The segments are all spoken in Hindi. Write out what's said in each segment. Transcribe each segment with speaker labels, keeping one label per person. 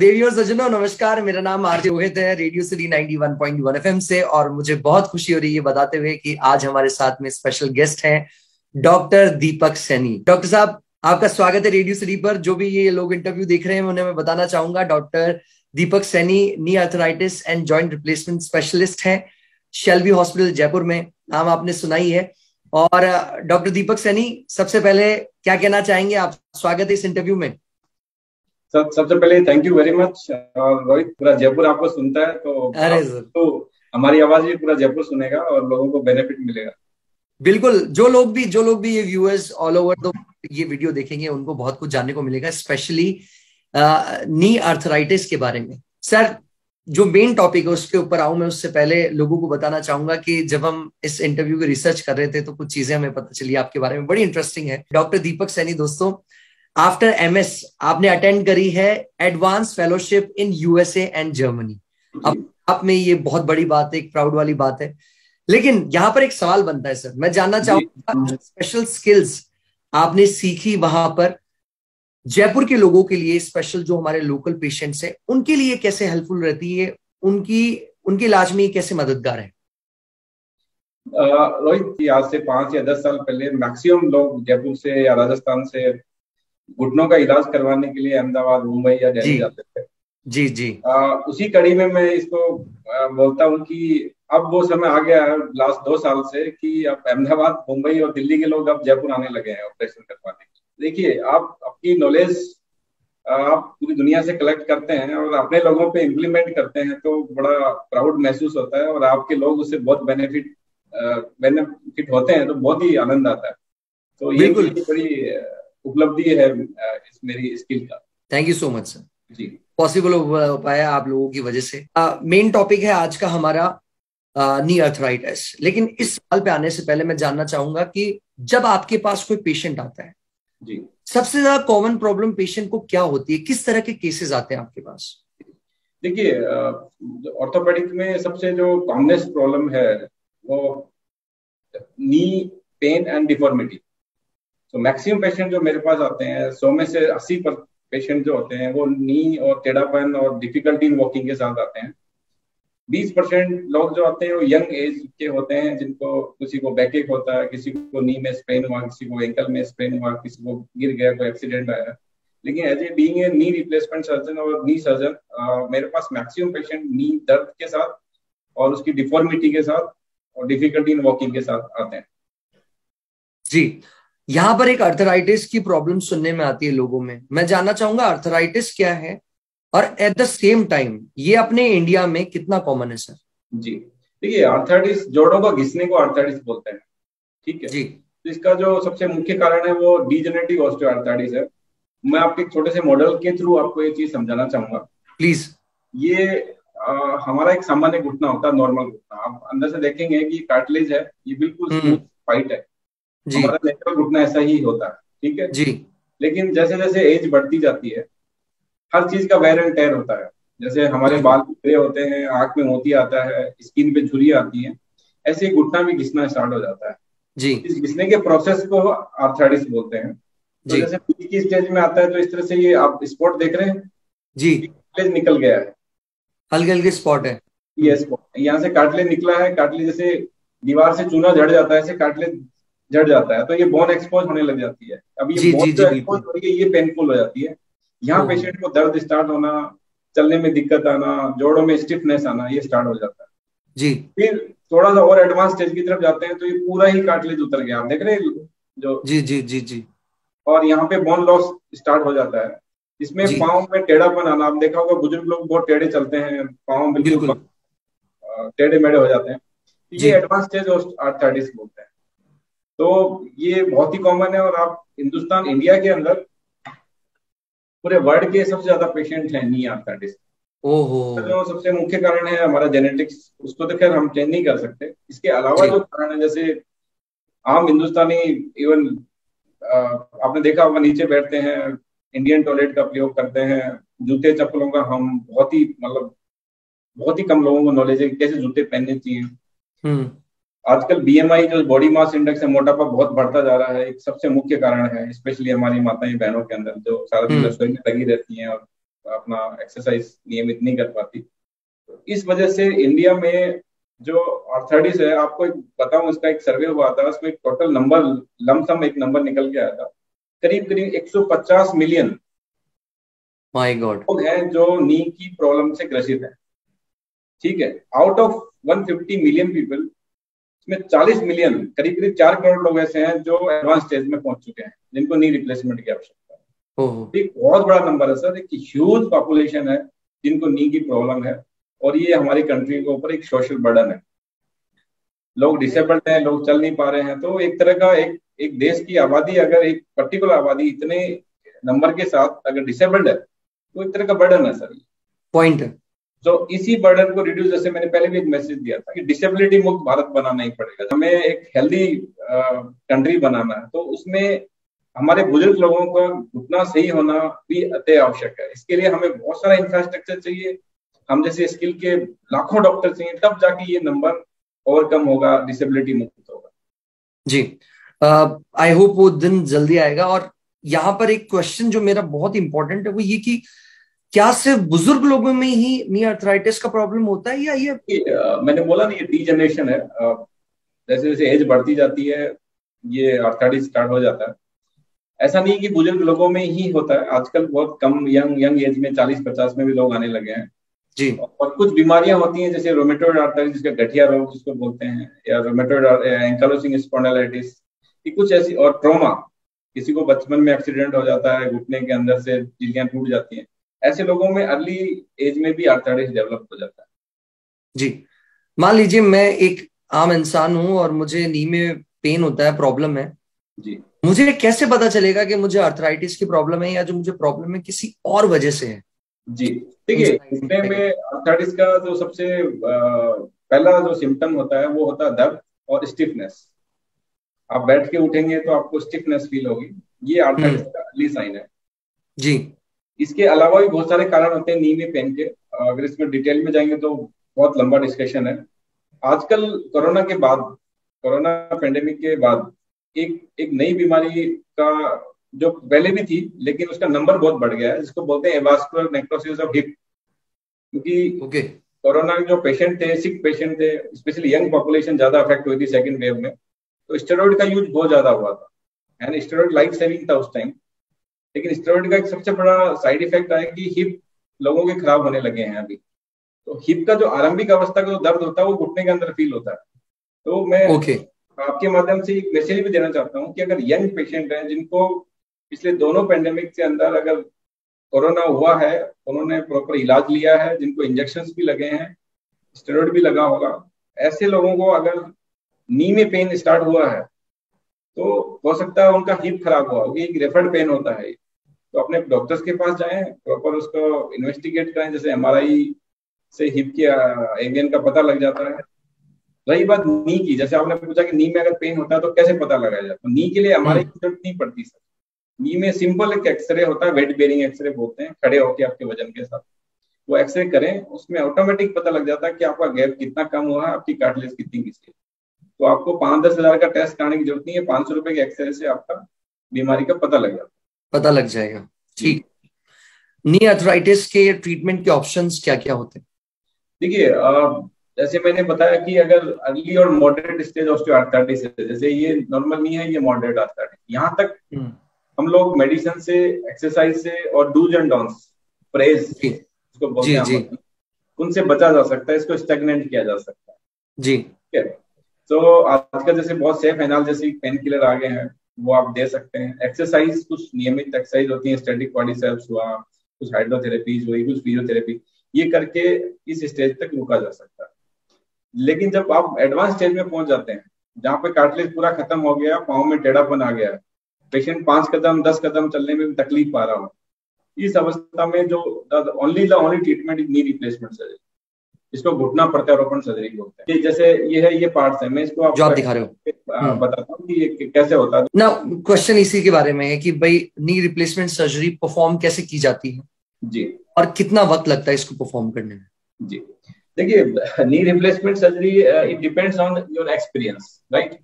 Speaker 1: देवी और सज्जनों, नमस्कार। मेरा नाम आरजे रोहित है, रेडियो सिटी 91.1 एफएम से। और मुझे बहुत खुशी हो रही है बताते हुए कि आज हमारे साथ में स्पेशल गेस्ट हैं डॉक्टर दीपक सैनी। डॉक्टर साहब, आपका स्वागत है रेडियो सिटी पर। जो भी ये लोग इंटरव्यू देख रहे हैं उन्हें मैं बताना चाहूंगा, doctor Deepak Saini knee arthritis and joint replacement specialist हैं शेल्बी हॉस्पिटल जयपुर में। नाम आपने सुना ही है। और डॉक्टर दीपक सैनी, सबसे पहले क्या कहना चाहेंगे आप? स्वागत है इस इंटरव्यू में।
Speaker 2: सबसे पहले थैंक यू वेरी मच। और रोहित, पूरा जयपुर आपको सुनता है तो
Speaker 1: अरे सर,
Speaker 2: तो हमारी आवाज भी पूरा जयपुर सुनेगा और लोगों को बेनिफिट मिलेगा।
Speaker 1: बिल्कुल। जो लोग भी ये व्यूअर्स ऑल ओवर द ये वीडियो देखेंगे उनको बहुत कुछ जानने को मिलेगा, स्पेशली नी आर्थराइटिस के बारे में। सर, जो मेन टॉपिक है उसके ऊपर आऊं मैं, उससे पहले लोगों को बताना चाहूंगा कि जब हम इस इंटरव्यू की रिसर्च कर रहे थे तो कुछ चीजें हमें पता चली आपके बारे में, बड़ी इंटरेस्टिंग है। डॉक्टर दीपक सैनी, दोस्तों, आफ्टर एमएस आपने अटेंड करी है advance fellowship in USA and Germany. अब आप में ये बहुत बड़ी बात है, एक प्राउड वाली बात है। लेकिन यहाँ पर एक सवाल बनता है सर, मैं जानना चाहूंगा स्पेशल स्किल्स आपने सीखी वहां पर जयपुर के लोगों के लिए, स्पेशल जो हमारे लोकल पेशेंट्स हैं उनके लिए कैसे हेल्पफुल रहती है, उनकी उनके इलाज में ये कैसे मददगार है?
Speaker 2: रोहित, आज से 5 या 10 साल पहले मैक्सिमम लोग जयपुर से या राजस्थान से घुटनों का इलाज करवाने के लिए अहमदाबाद, मुंबई या
Speaker 1: जी
Speaker 2: दिल्ली जाते थे।
Speaker 1: जी जी।
Speaker 2: उसी कड़ी में मैं इसको बोलता हूँ कि अब वो समय आ गया है लास्ट 2 साल से कि अब अहमदाबाद, मुंबई और दिल्ली के लोग अब जयपुर आने लगे हैं ऑपरेशन करवाने के लिए। देखिए, आप अपनी नॉलेज आप पूरी दुनिया से कलेक्ट करते हैं और अपने लोगों पे इम्प्लीमेंट करते हैं तो बड़ा प्राउड महसूस होता है और आपके लोग उससे बहुत बेनिफिट होते हैं तो बहुत ही आनंद आता है। तो ये
Speaker 1: बिल्कुल,
Speaker 2: मेरी बड़ी उपलब्धि है इस मेरी स्किल का।
Speaker 1: Thank you so much sir.
Speaker 2: जी
Speaker 1: पॉसिबल हो पाया आप लोगों की वजह से। मेन टॉपिक है आज का हमारा नी अर्थराइटिस। लेकिन इस सवाल पे आने से पहले मैं जानना चाहूंगा कि जब आपके पास कोई पेशेंट आता है,
Speaker 2: जी।
Speaker 1: सबसे ज्यादा कॉमन प्रॉब्लम पेशेंट को क्या होती है? किस तरह के केसेस आते हैं आपके पास?
Speaker 2: देखिए, ऑर्थोपेडिक में सबसे जो कॉमनेस्ट प्रॉब्लम है वो नी पेन एंड डिफॉर्मिटी। तो मैक्सिमम पेशेंट जो मेरे पास आते हैं, 100 में से 80 पेशेंट जो होते हैं वो नी और टेढ़ापन और डिफिकल्टी इन वॉकिंग के साथ आते हैं। 20% लोग जो आते हैं वो यंग एज के होते हैं, जिनको किसी को बैकएक होता है, किसी को नी में स्प्रेन हुआ, किसी को एंकल में स्प्रेन हुआ, किसी को गिर गया, कोई एक्सीडेंट आया। लेकिन as a being a knee replacement surgeon और नी सर्जन, मेरे पास मैक्सिमम पेशेंट नी दर्द के साथ और उसकी डिफॉर्मिटी के साथ और डिफिकल्टी इन वॉकिंग के साथ आते हैं।
Speaker 1: जी, यहाँ पर एक अर्थराइटिस की प्रॉब्लम सुनने में आती है लोगों में। मैं जानना चाहूंगा अर्थराइटिस क्या है और एट द सेम टाइम ये अपने इंडिया में कितना कॉमन है सर?
Speaker 2: जी, देखिए, आर्थराइटिस जोड़ों का घिसने को आर्थराइटिस बोलते हैं। ठीक है।
Speaker 1: जी
Speaker 2: तो इसका जो सबसे मुख्य कारण है वो डीजेनरेटिव ऑस्टियोआर्थराइटिस है। मैं आपके एक छोटे से मॉडल के थ्रू आपको ये चीज समझाना चाहूंगा।
Speaker 1: प्लीज।
Speaker 2: ये हमारा एक सामान्य घुटना होता है, नॉर्मल घुटना। आप अंदर से देखेंगे कि कार्टिलेज है, ये बिल्कुल स्मूथ
Speaker 1: हम्म।
Speaker 2: वाइट है।
Speaker 1: जी
Speaker 2: हमारा नेचुरल घुटना ऐसा ही होता है। ठीक है।
Speaker 1: जी।
Speaker 2: लेकिन जैसे जैसे एज बढ़ती जाती है, हर चीज का वेर एंड टेयर होता है। जैसे हमारे
Speaker 1: बिल्कुल।
Speaker 2: बाल बिखरे होते हैं, आंख में मोती आता है, स्किन पे झुर्रियां आती हैं, ऐसे ही घुटना भी घिसना स्टार्ट हो जाता है।
Speaker 1: जी
Speaker 2: इस घिसने के प्रोसेस को आर्थराइटिस बोलते हैं। तो
Speaker 1: जी
Speaker 2: जैसे बीच की स्टेज में आता है तो इस तरह से ये आप स्पॉट देख रहे हैं,
Speaker 1: जी।
Speaker 2: कार्टिलेज निकल गया है।
Speaker 1: हल्के हल्के स्पॉट है।
Speaker 2: ये स्पॉट यहाँ से कार्टिलेज निकला है। कार्टिलेज जैसे दीवार से चूना झड़ जाता है, ऐसे कार्टिलेज झड़ जाता है तो ये बोन एक्सपोज होने लग जाती है। अब ये
Speaker 1: जी
Speaker 2: बोन
Speaker 1: जी जी,
Speaker 2: जो एक्सपोज
Speaker 1: बिल्कुल।
Speaker 2: हो रही है ये पेनफुल हो जाती है। यहाँ
Speaker 1: ओहो।
Speaker 2: पेशेंट को दर्द स्टार्ट होना, चलने में दिक्कत आना, जोड़ों में स्टिफनेस आना, ये स्टार्ट हो जाता है।
Speaker 1: जी
Speaker 2: फिर थोड़ा सा और एडवांस स्टेज की तरफ जाते हैं तो ये पूरा ही कार्टिलेज उतर गया, आप देख रहे हैं जो।
Speaker 1: जी जी जी जी
Speaker 2: और यहाँ पे बोन लॉस स्टार्ट हो जाता है। इसमें
Speaker 1: जी।
Speaker 2: पाँव में टेढ़ापन आना, आप देखा होगा बुजुर्ग लोग बहुत टेढ़े चलते हैं, पाँव बिल्कुल
Speaker 1: बिल्कुल।
Speaker 2: टेढ़े मेढ़े हो जाते हैं।
Speaker 1: जी
Speaker 2: ये एडवांस स्टेज आर्थराइटिस बोलते हैं। तो ये बहुत ही कॉमन है और आप हिंदुस्तान, इंडिया के अंदर पूरे वर्ल्ड के सबसे ज्यादा पेशेंट हैं नी आर्थराइटिस।
Speaker 1: ओहो।
Speaker 2: जो सबसे मुख्य कारण है हमारा जेनेटिक्स, उसको तो खैर हम चेंज नहीं कर सकते। इसके अलावा
Speaker 1: जी
Speaker 2: जो कारण है, जैसे आम हिंदुस्तानी, इवन आपने देखा होगा नीचे बैठते हैं, इंडियन टॉयलेट का प्रयोग करते हैं, जूते चप्पलों का हम बहुत ही मतलब बहुत ही कम लोगों को नॉलेज है कि कैसे जूते पहनने चाहिए।
Speaker 1: हम्म।
Speaker 2: आजकल बीएमआई जो बॉडी मास इंडेक्स है, मोटापा बहुत बढ़ता जा रहा है, एक सबसे मुख्य कारण है, स्पेशली हमारी माताएं बहनों के अंदर जो सारा दिन
Speaker 1: हम्म।
Speaker 2: रसोई में लगी रहती हैं और अपना एक्सरसाइज नियमित नहीं कर पाती। इस वजह से इंडिया में जो आर्थराइटिस है, आपको एक बताऊं, इसका एक सर्वे हुआ था, उसमें एक टोटल नंबर, लमसम एक नंबर निकल के आया था, करीब करीब 150 मिलियन
Speaker 1: माय गॉड
Speaker 2: लोग हैं जो नी की प्रॉब्लम से ग्रसित हैं। ठीक है, आउट ऑफ 150 मिलियन पीपल, इसमें 40 मिलियन, करीब करीब 4 करोड़ लोग ऐसे हैं जो एडवांस स्टेज में पहुंच चुके हैं, जिनको नी रिप्लेसमेंट की आवश्यकता है। एक बहुत बड़ा नंबर है सर, एक ह्यूज पॉपुलेशन है जिनको नी की प्रॉब्लम है, और ये हमारी कंट्री के ऊपर एक सोशल बर्डन है। लोग डिसेबल्ड हैं, लोग चल नहीं पा रहे हैं, तो एक तरह का एक देश की आबादी, अगर एक पर्टिकुलर आबादी इतने नंबर के साथ अगर डिसेबल्ड है, तो एक तरह का बर्डन है सर,
Speaker 1: पॉइंट है।
Speaker 2: तो इसी बर्डन को रिड्यूस, जैसे मैंने पहले भी एक मैसेज दिया था कि डिसेबिलिटी मुक्त भारत बनाना ही पड़ेगा, हमें एक हेल्दी कंट्री बनाना है, तो उसमें हमारे बुजुर्ग लोगों का घुटना सही होना भी अति आवश्यक है। इसके लिए हमें बहुत सारा इंफ्रास्ट्रक्चर चाहिए, हम जैसे स्किल के लाखों डॉक्टर चाहिए, तब जाके ये नंबर ओवरकम होगा, डिसेबिलिटी मुक्त होगा।
Speaker 1: जी, आई होप वो दिन जल्दी आएगा। और यहाँ पर एक क्वेश्चन जो मेरा बहुत इंपॉर्टेंट है वो ये कि क्या सिर्फ बुजुर्ग लोगों में ही नी आर्थराइटिस का प्रॉब्लम होता है, या ये
Speaker 2: मैंने बोला नहीं, ये डी जनरेशन है, जैसे जैसे एज बढ़ती जाती है ये आर्थराइटिस स्टार्ट हो जाता है। ऐसा नहीं कि बुजुर्ग लोगों में ही होता है, आजकल बहुत कम यंग एज में 40-50 में भी लोग आने लगे हैं
Speaker 1: जी।
Speaker 2: और कुछ बीमारियां होती हैं जैसे रोमेटॉइड आर्थराइटिस, जिसका गठिया रोग जिसको बोलते हैं, या रोमेटॉइड एंकाइलोसिंग स्पॉन्डिलाइटिस, कुछ ऐसी, और ट्रॉमा, किसी को बचपन में एक्सीडेंट हो जाता है, घुटने के अंदर से झिल्लियां टूट जाती हैं, ऐसे लोगों में अर्ली एज में भी आर्थराइटिस डेवलप हो जाता है।
Speaker 1: जी, मान लीजिए मैं एक आम इंसान हूं और मुझे नी में पेन होता है, प्रॉब्लम है
Speaker 2: जी,
Speaker 1: मुझे कैसे पता चलेगा कि मुझे आर्थराइटिस की प्रॉब्लम है, या जो मुझे प्रॉब्लम है किसी और वजह से है?
Speaker 2: जी देखिए, घुटने में आर्थराइटिस का जो सबसे पहला जो सिम्टम होता है वो होता है दर्द और स्टिफनेस। आप बैठ के उठेंगे तो आपको स्टिफनेस फील होगी, ये आर्थराइटिस का अर्ली साइन है।
Speaker 1: जी।
Speaker 2: इसके अलावा भी बहुत सारे कारण होते हैं नी में पेन के, अगर इसमें डिटेल में जाएंगे तो बहुत लंबा डिस्कशन है। आजकल कोरोना के बाद, कोरोना पेंडेमिक के बाद एक नई बीमारी का, जो पहले भी थी लेकिन उसका नंबर बहुत बढ़ गया है, जिसको बोलते हैं एवास्कुलर नेक्रोसिस ऑफ हिप। क्योंकि कोरोना के जो पेशेंट थे, सिक पेशेंट थे, स्पेशली यंग पॉपुलेशन ज्यादा अफेक्ट हुई थी सेकंड वेव में, तो स्टेरॉइड का यूज बहुत ज्यादा हुआ था, एंड स्टेरॉइड लाइफ सेविंग था उस टाइम। लेकिन स्टेरॉइड का एक सबसे बड़ा साइड इफेक्ट है कि हिप लोगों के खराब होने लगे हैं अभी। तो हिप का जो आरंभिक अवस्था का जो दर्द होता है वो घुटने के अंदर फील होता है। तो मैं आपके माध्यम से एक मैसेज भी देना चाहता हूँ कि अगर यंग पेशेंट हैं जिनको पिछले दोनों पेंडेमिक के अंदर अगर कोरोना हुआ है, उन्होंने प्रॉपर इलाज लिया है, जिनको इंजेक्शन भी लगे हैं, स्टेरॉइड भी लगा होगा, ऐसे लोगों को अगर नी में पेन स्टार्ट हुआ है तो हो सकता है उनका हिप खराब हुआ, एक रेफर्ड पेन होता है। तो अपने डॉक्टर्स के पास जाएं, प्रॉपर उसको इन्वेस्टिगेट करें, जैसे एमआरआई से हिप के एवियन का पता लग जाता है। रही बात नी की, जैसे आपने पूछा कि नी में अगर पेन होता है तो कैसे पता लगाया जाए, तो नी के लिए एमआरआई की जरूरत नहीं पड़ती सर। नी में सिंपल एक एक्सरे होता है, वेट बेरिंग एक्सरे बोलते हैं, खड़े होकर आपके वजन के साथ वो एक्सरे करें, उसमें ऑटोमेटिक पता लग जाता है कि आपका गैप कितना कम हुआ है, आपकी कार्टिलेज कितनी घिसी है। तो आपको 5-10 हजार का टेस्ट कराने की जरूरत नहीं है, 500 रुपए के एक्सरे से आपका बीमारी का पता लग
Speaker 1: जाएगा। ठीक। नी आर्थराइटिस के ट्रीटमेंट के ऑप्शंस क्या क्या होते हैं?
Speaker 2: देखिए, जैसे मैंने बताया कि अगर अर्ली और मॉडरेट स्टेज ऑस्टियोआर्थराइटिस है, जैसे ये नॉर्मल नहीं है, ये मॉडरेट आर्थराइटिस, यहाँ तक हम लोग मेडिसिन से, एक्सरसाइज से और डूज एंड डोंट्स, प्रेज इसको बोलते हैं, उनसे बचा जा सकता है, इसको स्टैग्नेंट किया जा सकता है।
Speaker 1: जी,
Speaker 2: ठीक है। तो आजकल जैसे बहुत सेफ एनाल्जेसिक पेन किलर आ गए हैं, वो आप दे सकते हैं। एक्सरसाइज, कुछ नियमित एक्सरसाइज होती है, स्टैटिक क्वाड्रिसेप्स हुआ, कुछ हाइड्रोथेरेपीज हुई, कुछ फिजियोथेरेपी, ये करके इस स्टेज तक रुका जा सकता है। लेकिन जब आप एडवांस स्टेज में पहुंच जाते हैं, जहाँ पे कार्टिलेज पूरा खत्म हो गया, पाँव में टेढ़ापन आ गया, पेशेंट 5 कदम 10 कदम चलने में भी तकलीफ पा रहा हो, इस अवस्था में जो only treatment is knee replacement surgery, इसको घुटना प्रत्यारोपण सर्जरी बोलते हैं। जैसे ये पार्ट्स है, मैं इसको आपको
Speaker 1: आप दिखा रहे हो,
Speaker 2: बताता हूँ कि ये कैसे होता है
Speaker 1: ना। क्वेश्चन इसी के बारे में है कि भाई नी रिप्लेसमेंट सर्जरी परफॉर्म कैसे की जाती है
Speaker 2: जी,
Speaker 1: और कितना वक्त लगता है इसको परफॉर्म करने में?
Speaker 2: जी देखिए, knee replacement surgery it depends on your experience, right.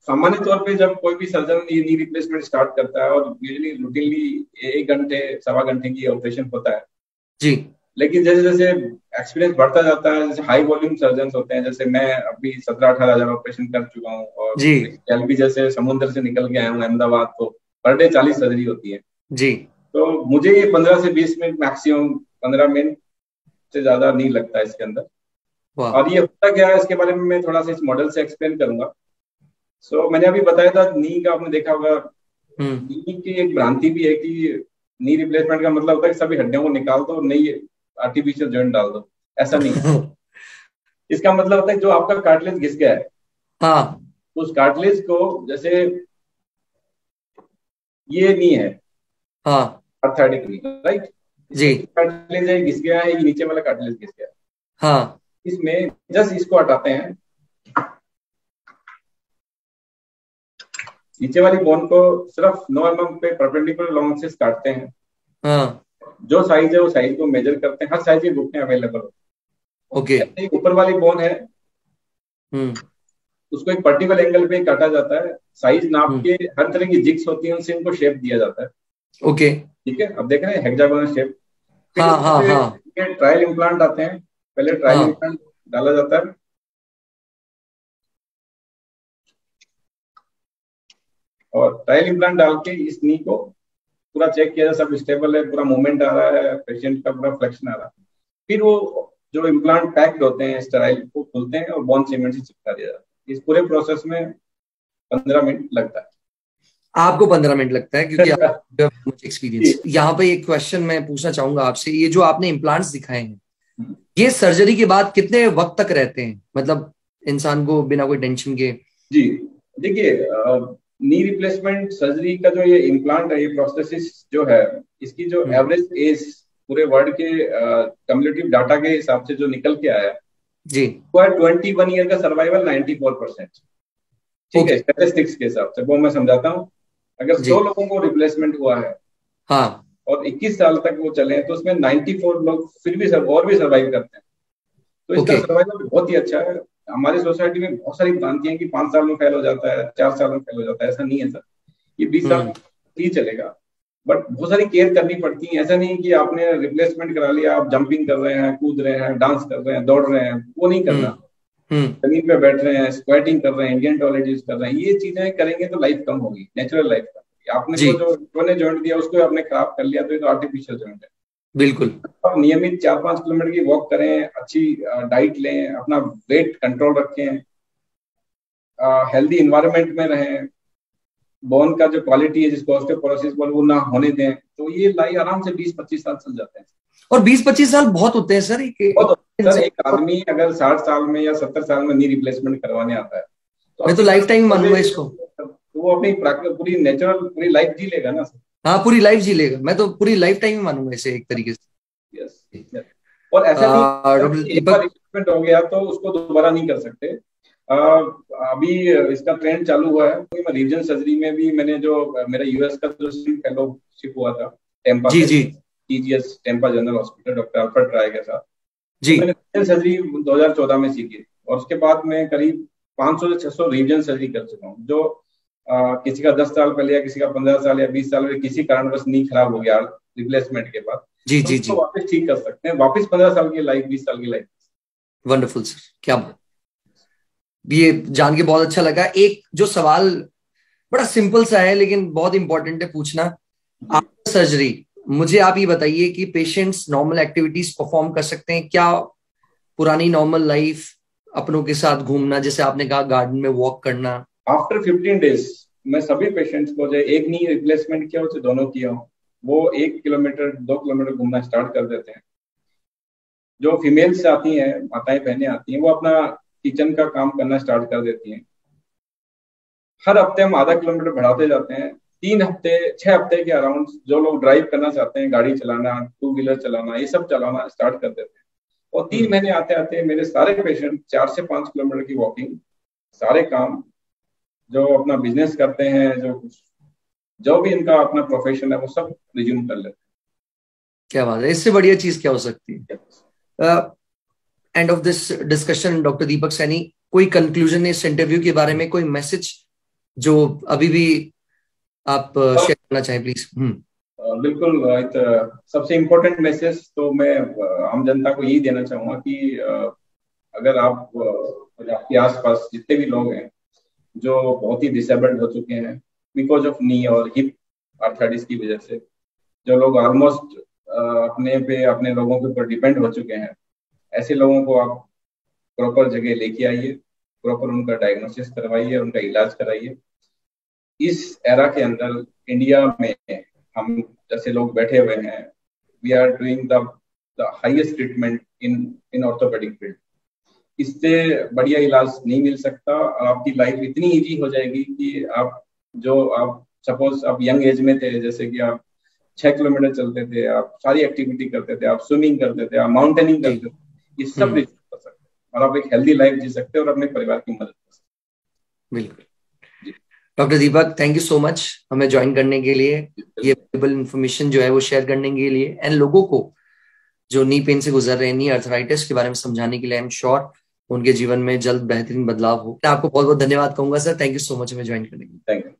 Speaker 2: सामान्य तौर पे जब कोई भी सर्जन नी रिप्लेसमेंट स्टार्ट करता है, और यूजुअली रूटीनली 1 घंटे 1.25 घंटे की ऑपरेशन होता है
Speaker 1: जी।
Speaker 2: लेकिन जैसे जैसे एक्सपीरियंस बढ़ता जाता है, जैसे हाई वॉल्यूम सर्जन होते हैं, जैसे मैं अभी 17-18 हजार ऑपरेशन कर चुका हूँ, और
Speaker 1: जी
Speaker 2: एलबी जैसे समुद्र से निकल के आया हूँ अहमदाबाद, तो पर डे 40 सर्जरी होती है।
Speaker 1: जी।
Speaker 2: तो मुझे ये 15 से 20 मिनट मैक्सिमम, 15 मिनट से ज्यादा नहीं लगता है इसके अंदर।
Speaker 1: वाह।
Speaker 2: और ये होता क्या है इसके बारे में मैं थोड़ा सा इस मॉडल से एक्सप्लेन करूंगा। सो मैंने अभी बताया था नी का, आपने देखा होगा नी की एक भ्रांति भी है कि नी रिप्लेसमेंट का मतलब होता है कि सभी हड्डियों को निकाल दो, नई आर्टिफिशियल जॉइंट डाल दो। ऐसा नहीं है। इसका मतलब होता है जो आपका कार्टिलेज घिस गया है,
Speaker 1: हाँ।
Speaker 2: तो उस कार्टिलेज को, जैसे ये नी है,
Speaker 1: हाँ।
Speaker 2: आर्थराइटिक नी, राइट?
Speaker 1: जी।
Speaker 2: कार्टिलेज है घिस गया है, ये नीचे वाला कार्टिलेज घिस गया है।
Speaker 1: हाँ।
Speaker 2: इसमें जस्ट इसको हटाते हैं, नीचे वाली बोन को सिर्फ 9 mm पे परपेंडिकुलर लॉन्ग से काटते हैं।
Speaker 1: हाँ।
Speaker 2: जो साइज है वो साइज को मेजर करते हैं, हर साइज के घुटने अवेलेबल होते
Speaker 1: ओके।
Speaker 2: हैं। ऊपर वाली बोन है, उसको एक पर्टिकुलर एंगल पे काटा जाता है, साइज नाप के, हर तरह की जिग्स होती है उनसे इनको शेप दिया जाता है।
Speaker 1: ओके।
Speaker 2: ठीक है, अब देख रहे हैं हेक्सागोनल शेप। फिर
Speaker 1: हाँ हाँ हाँ।
Speaker 2: ट्रायल इम्प्लांट आते हैं, पहले ट्रायल
Speaker 1: हाँ।
Speaker 2: इम्प्लांट डाला जाता है, और ट्रायल इम्प्लांट डाल के इस नी को पूरा चेक किया जाए, सब स्टेबल है, पूरा मूवमेंट आ रहा है, पेशेंट का पूरा फ्लेक्शन आ रहा है। फिर वो जो इम्प्लांट पैक्ड होते हैं स्टेराइल, को खुलते हैं और बॉन सीमेंट से चिपका दिया जाता है। इस पूरे प्रोसेस में 15 मिनट लगता है।
Speaker 1: आपको 15 मिनट लगता है क्योंकि आप मुझे एक्सपीरियंस। यहाँ पे एक क्वेश्चन मैं पूछना चाहूंगा आपसे, ये जो आपने इम्प्लांट्स दिखाए हैं, ये सर्जरी के बाद कितने वक्त तक रहते हैं, मतलब इंसान को बिना कोई टेंशन के?
Speaker 2: जी देखिए, नी रिप्लेसमेंट सर्जरी का जो ये इम्प्लांट है, ये प्रोस्थेसिस जो है, इसकी जो एवरेज एज पूरे वर्ल्ड के कम्युलेटिव डाटा के हिसाब से जो निकल के आया
Speaker 1: जी,
Speaker 2: वो है 21 ईयर का सर्वाइवल 94%। ठीक है, स्टैटिस्टिक्स के हिसाब से वो मैं समझाता हूँ। अगर 100 लोगों को रिप्लेसमेंट हुआ है,
Speaker 1: हाँ,
Speaker 2: और 21 साल तक वो चले, तो उसमें 94 लोग फिर भी और भी सर्वाइव करते हैं। तो इसका सर्वाइवल बहुत ही अच्छा है। हमारी सोसाइटी में बहुत सारी भ्रांतियां कि 5 साल में फेल हो जाता है, 4 साल में फेल हो जाता है। ऐसा नहीं है सर, ये 20 साल ही चलेगा, बट बहुत सारी केयर करनी पड़ती है। ऐसा नहीं कि आपने रिप्लेसमेंट करा लिया, आप जंपिंग कर रहे हैं, कूद रहे हैं, डांस कर रहे हैं, दौड़ रहे हैं, वो नहीं करना। जमीन पे बैठ रहे हैं, स्क्वाटिंग कर रहे हैं, इंडियन टॉयलेट यूज कर रहे हैं, ये चीजें करेंगे तो लाइफ कम होगी, नेचुरल लाइफ कम होगी। आपने को जो जॉइंट दिया उसको आपने खराब कर लिया, तो ये तो आर्टिफिशियल जॉइंट है। बिल्कुल। आप नियमित 4-5 किलोमीटर की वॉक करें, अच्छी डाइट लें, अपना वेट कंट्रोल रखें, हेल्दी इन्वायरमेंट में रहें, बोन का जो क्वालिटी है जिसको ऑस्टियोपोरोसिस बोल वो ना होने दें, तो ये लाइफ आराम से 20-25 साल चल जाते हैं। और 20-25 साल बहुत होते हैं सर। सर एक आदमी अगर 60 साल में या 70 साल में नी रिप्लेसमेंट करवाने आता है, तो मैं तो लाइफ टाइम मानूंगा इसको। तो वो अपनी पूरी नेचुरल पूरी लाइफ जी लेगा ना सर। हाँ, पूरी लाइफ जी लेगा। मैं तो पूरी लाइफ टाइम ही मानूंगा इसे एक तरीके से। यस। और ऐसा नहीं एक बार रिप्लेसमेंट हो गया तो उसको दोबारा नहीं कर सकते। अभी इसका ट्रेंड चालू हुआ है। मैं रीजन सर्जरी में भी, मैंने जो मेरा यूएस का जो फेलोशिप हुआ था टेम्पा, जी जी, TGS Tampa general hospital, doctor Alfred ट्राय के साथ जी, मैंने रीजन सर्जरी 2014 में सीखी, और उसके बाद मैं करीब 500 से 600 रीजन सर्जरी कर चुका हूँ। जो किसी का 10 साल पहले, या किसी का 15 साल या 20 साल में किसी कारणवश नी खराब हो गया रिप्लेसमेंट के बाद, जी जी जी, वापस ठीक कर सकते हैं, वापस 15 साल की लाइफ, 20 साल की लाइफ। वंडरफुल सर, क्या ये जान के बहुत अच्छा लगा। एक जो सवाल बड़ा सिंपल सा है लेकिन बहुत इंपॉर्टेंट है पूछना, आफ्टर सर्जरी मुझे आप ये बताइए कि पेशेंट्स नॉर्मल एक्टिविटीज परफॉर्म कर सकते हैं क्या? पुरानी नॉर्मल लाइफ, अपनों के साथ घूमना, जैसे आपने कहा गार्डन में वॉक करना। आफ्टर 15 डेज मैं सभी पेशेंट्स को, जो एक नी रिप्लेसमेंट किया हो चाहे दोनों किया हो, वो 1 किलोमीटर 2 किलोमीटर घूमना स्टार्ट कर देते हैं। जो फीमेल्स आती हैं, माताएं बहनें आती हैं, वो अपना किचन का काम करना स्टार्ट कर देती हैं। हर हफ्ते हम आधा किलोमीटर बढ़ाते जाते हैं। 6 हफ्ते के अराउंड जो लोग ड्राइव करना चाहते हैं, गाड़ी चलाना, 2 व्हीलर चलाना, ये सब चलाना स्टार्ट कर देते हैं। और 3 महीने आते आते मेरे सारे पेशेंट 4 से 5 किलोमीटर की वॉकिंग, सारे काम जो अपना बिजनेस करते हैं, जो भी इनका अपना प्रोफेशन है, वो सब रिज्यूम कर लेते हैं। क्या बात है, इससे बढ़िया चीज क्या हो सकती है? End of this discussion, doctor Deepak Saini, कोई कंक्लूजन है इस इंटरव्यू के बारे में, कोई मैसेज
Speaker 1: जो अभी भी आप शेयर करना चाहें प्लीज।
Speaker 2: बिल्कुल। सबसे इम्पोर्टेंट मैसेज तो मैं आम जनता को यही देना चाहूंगा कि अगर आप आपके आसपास जितने भी लोग हैं जो बहुत ही डिसेबल्ड हो चुके हैं बिकॉज ऑफ नी और हिप आर्थराइटिस की वजह से, जो लोग ऑलमोस्ट अपने लोगों के ऊपर डिपेंड हो चुके हैं, ऐसे लोगों को आप प्रॉपर जगह लेके आइए, प्रॉपर उनका डायग्नोसिस करवाइए, उनका इलाज कराइए। इस एरा के अंदर इंडिया में हम जैसे लोग बैठे हुए हैं, we are doing the highest treatment in orthopaedic field. इससे बढ़िया इलाज नहीं मिल सकता और आपकी लाइफ इतनी इजी हो जाएगी कि आप सपोज आप यंग एज में थे, जैसे कि आप 6 किलोमीटर चलते थे, आप सारी एक्टिविटी करते थे, आप स्विमिंग करते थे, आप माउंटेनिंग करते थे, ये सब कर सकते हैं और आप एक हेल्दी लाइफ जी सकते हैं और अपने परिवार की मदद कर सकते हैं।
Speaker 1: बिल्कुल। Doctor Deepak, thank you so much हमें ज्वाइन करने के लिए, ये वैल्यूएबल इन्फॉर्मेशन जो है वो शेयर करने के लिए, एंड लोगों को जो नी पेन से गुजर रहे हैं, नी आर्थराइटिस के बारे में समझाने के लिए। आई एम श्योर उनके जीवन में जल्द बेहतरीन बदलाव हो। मैं आपको बहुत बहुत धन्यवाद कहूंगा sir. Thank you so much हमें ज्वाइन करने के लिए।
Speaker 2: Thank you.